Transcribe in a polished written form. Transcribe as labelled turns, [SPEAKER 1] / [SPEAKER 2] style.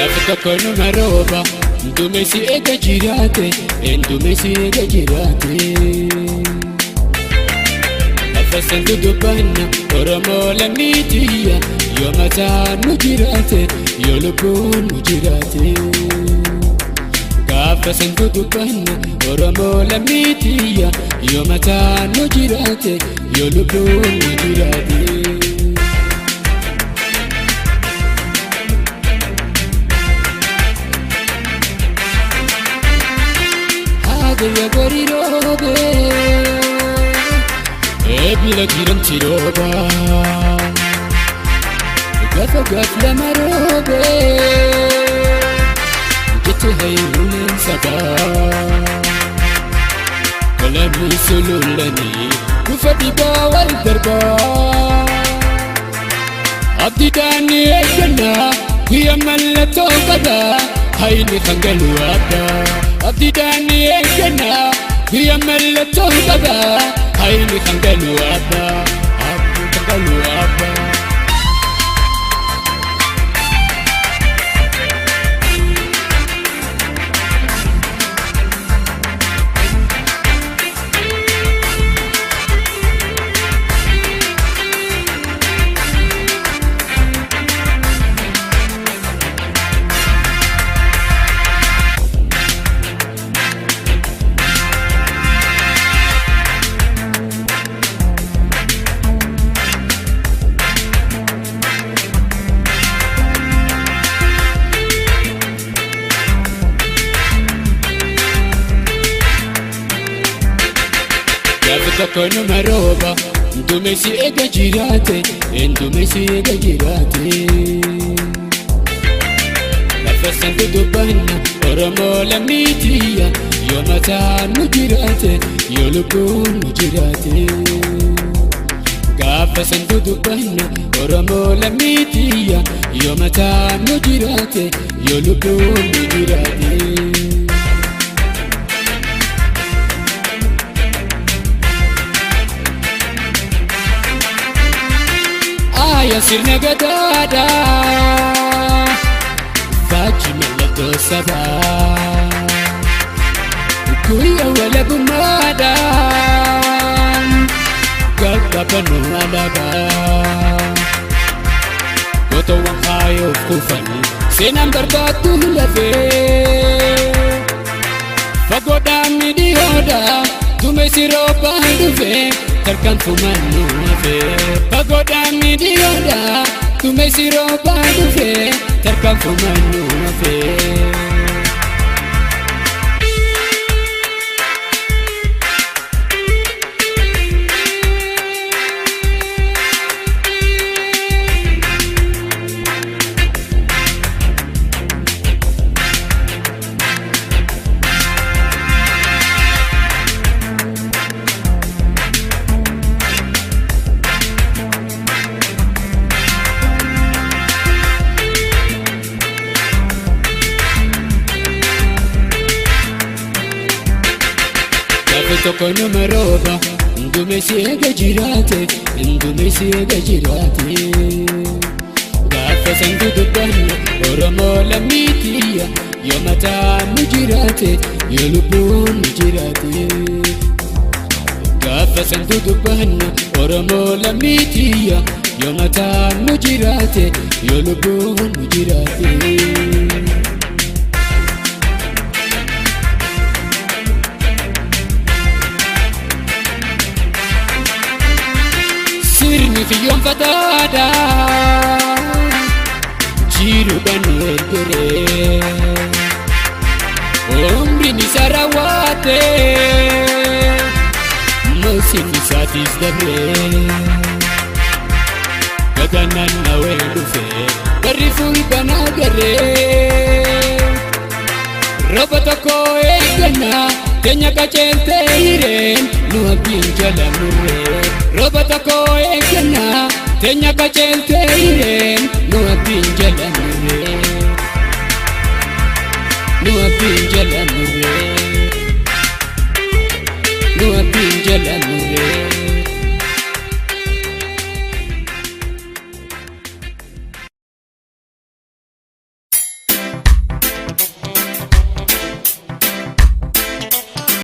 [SPEAKER 1] Gaaf tokko Numa Rooba Dumesi ega jiraate Dumesi ega jiraate Afasan dudubanna Oromoo lammiitiyya Yoo mataan nu jiraate Yoo lubbuun nu jiraate Afasan dudubanna Oromoo lammiitiyya Yoo mataan nu jiraate Yoo lubbuun nu jiraate Haadaya gori roobe Eebila giramti rooba Gaaf lama roobe Jette hayruuleen sabaa Kalamni sululani Kufa dhibaa wal darbaa Abdiidhaani eeggannaa Guyyaa mallattoo qabaa Hayni hangalu abbaa Abdiidhaani eeggannaa Guyyaa mallattoo qabaa Hayni hangalu abbaa Abdii hangalu abbaa Gaaf tokko Numa Rooba Dumesi ega jiraate Dumesi ega jiraate Afasan dudubanna Oromoo lammiitiyya Yoo mataan nu jiraate Yoo lubbuun nu jiraate Gaafasan dudubanna Oromoo lammiitiyya Yoo mataan nu jiraate Yoo lubbuun nu jiraate Aya sirna gadaada Fachi mallattoo sabaa Guyyaa walabummaadhaan Gaggabanuu alaabaa Gootawwan kaayoof kufanii Seenaan barbaaddu lafee Fagoodhaan midhiyoodhaa Dumesi roobaan dhufee Tarkaanfumaan nu hafee Fagoodhaan midhiyoodhaa Dumesi roobaan dhufee Tarkaanfumaan nu hafee Tokko Numa Rooba Dumesi ega jiraate Dumesi ega jiraate Gaafasan dudubanna Oromoo lammiitiyya Yoo mataan nu jiraate Yoo lubbuun nu jiraate Gaafasan dudubanna Oromoo lammiitiyya Yoo mataan nu jiraate Yoo lubbuun nu jiraate Sirni kiyyoon fataadha Jiruudhaan ergeree Umriin isaa raawwatee Moosiin isaatis dabree Gaganaan nawee dhufee Barri fulbanaa garee Rooba tokko eeggannaa Teenya qaceeltee hireen Nu abdiin jala murree Rooba tokko eeggannaa Teenya qaceeltee hireen Nu abdiin jala murree Nu abdiin jala murree Nu abdiin jala murree